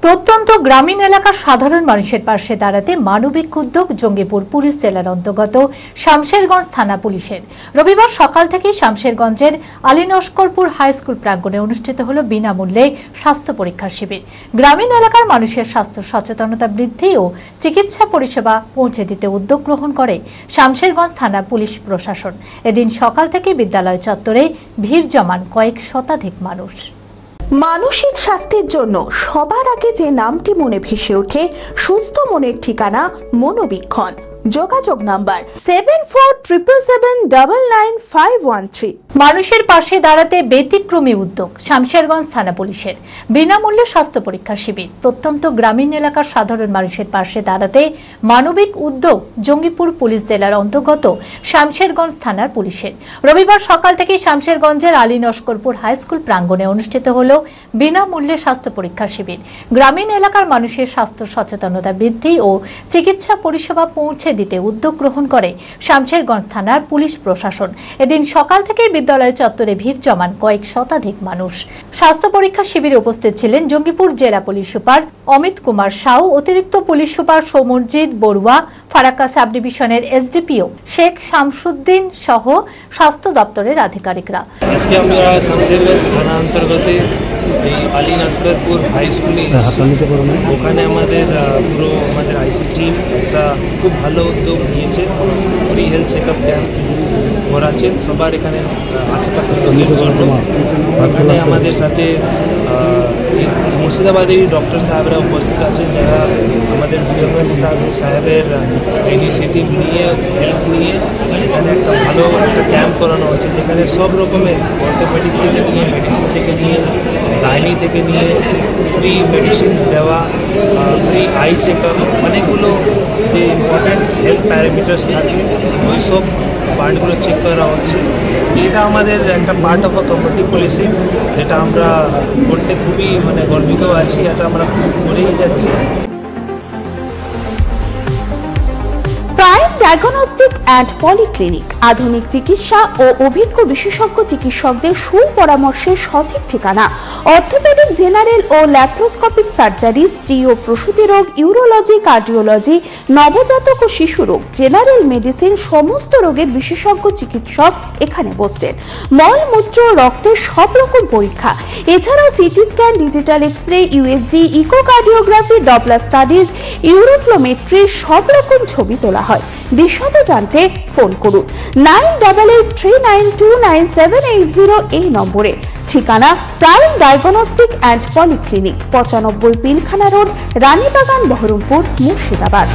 প্রত্যন্ত গ্রামীণ এলাকার সাধারণ মানুষের পাশে দাঁড়াতে মানবিক উদ্যোগ জঙ্গিপুর পুলিশ জেলার অন্তর্গত শামশেরগঞ্জ থানা পুলিশের। রবিবার সকাল থেকে শামশেরগঞ্জের আলীনস্করপুর হাই স্কুল প্রাঙ্গণে অনুষ্ঠিত হল বিনামূল্যে স্বাস্থ্য পরীক্ষা শিবির। গ্রামীণ এলাকার মানুষের স্বাস্থ্য সচেতনতা বৃদ্ধি ও চিকিৎসা পরিষেবা পৌঁছে দিতে উদ্যোগ গ্রহণ করে শামশেরগঞ্জ থানা পুলিশ প্রশাসন। এদিন সকাল থেকে বিদ্যালয় চত্বরে ভিড় জমান কয়েক শতাধিক মানুষ। মানসিক স্বাস্থ্যের জন্য সবার আগে যে নামটি মনে ভেসে ওঠে সুস্থ মনের ঠিকানা মনোবীক্ষণ। যোগাযোগ নাম্বার 7477799513। মানুষের পাশে দাঁড়াতে ব্যতিক্রমী উদ্যোগ শামশেরগঞ্জ থানা পুলিশের। বিনামূল্যে স্বাস্থ্য পরীক্ষা শিবির। প্রত্যন্ত গ্রামীণ এলাকার সাধারণ মানুষের পাশে দাঁড়াতে মানবিক উদ্যোগ জঙ্গিপুর পুলিশ জেলার অন্তর্গত শামশেরগঞ্জ থানার পুলিশের। রবিবার সকাল থেকে শামশেরগঞ্জের আলীনস্করপুর হাই স্কুল প্রাঙ্গণে অনুষ্ঠিত হল বিনামূল্যে স্বাস্থ্য পরীক্ষা শিবির। গ্রামীণ এলাকার মানুষের স্বাস্থ্য সচেতনতা বৃদ্ধি ও চিকিৎসা পরিষেবা পৌঁছে দিতে উদ্যোগ গ্রহণ করে শামশেরগঞ্জ থানার পুলিশ প্রশাসন। এদিন সকাল থেকে বিদ্যালয় চত্বরে ভিড় জমান কয়েক শতাধিক মানুষ। স্বাস্থ্য পরীক্ষা শিবিরে উপস্থিত ছিলেন জঙ্গিপুর জেলা পুলিশ সুপার অমিত কুমার সাউ, অতিরিক্ত police super Soumojit Barua, Farakka sub ডিভিশনের এসডিপিও শেখ শামসুদ্দিন সহ স্বাস্থ্য দপ্তরের আধিকারিকরা। আজকে আমরা শামশেরগঞ্জ থানা অন্তর্গত আলীনস্করপুর হাই স্কুলে ওখানে আমাদের আইসি টিম একটা খুব ভালো উদ্যোগ নিয়েছে। ফ্রি হেলথ চেকআপ ক্যাম্প করাচ্ছেন সবার এখানে আশেপাশের লোকের জন্য। ওখানে আমাদের সাথে মুর্শিদাবাদের ডক্টর সাহেবরা উপস্থিত আছেন, যারা আমাদের সাহেবের ইনিশিয়েটিভ নিয়ে হেল্প নিয়ে এখানে একটা ভালো একটা ক্যাম্প করানো হয়েছে, যেখানে সব রকমের অর্থোপেডিক থেকে নিয়ে মেডিসিন থেকে নিয়ে গাইনি থেকে নিয়ে ফ্রি মেডিসিনস দেওয়া, ফ্রি আই চেকআপ, অনেকগুলো যে ইম্পর্ট্যান্ট হেলথ প্যারামিটার্স থাকে ওই সব পার্টগুলো চেক করা হচ্ছে। এটা আমাদের একটা part of a community policy, যেটা আমরা করতে খুবই গর্বিত আছি। এটা আমরা খুব করেই যাচ্ছি। প্রাইম ডায়াগনস্টিক অ্যান্ড পলিক্লিনিক আধুনিক চিকিৎসা ও অভিজ্ঞ বিশেষজ্ঞ চিকিৎসকদের সুপরামর্শের সঠিক ঠিকানা। অর্থোপেডিক, জেনারেল ও ল্যাপ্রোস্কোপিক সার্জারি, স্ত্রী ও প্রসূতি রোগ, ইউরোলজি, কার্ডিওলজি, নবজাতক ও শিশু রোগ, জেনারেল মেডিসিন, সমস্ত রোগের বিশেষজ্ঞ চিকিৎসক এখানে বসছেন। মল, মূত্র, রক্তের সব রকম পরীক্ষা, এছাড়াও CT scan, digital X-ray, USG, echocardiography, Doppler studies, uroflowmetry সব রকম ছবি তোলা হয়। বিশদে জানতে ফোন করুন 9883929780 এই নম্বরে। ঠিকানা prime diagnostic and polyclinic, 95 Pilkhana road, Ranibagan, Baharampur, Murshidabad.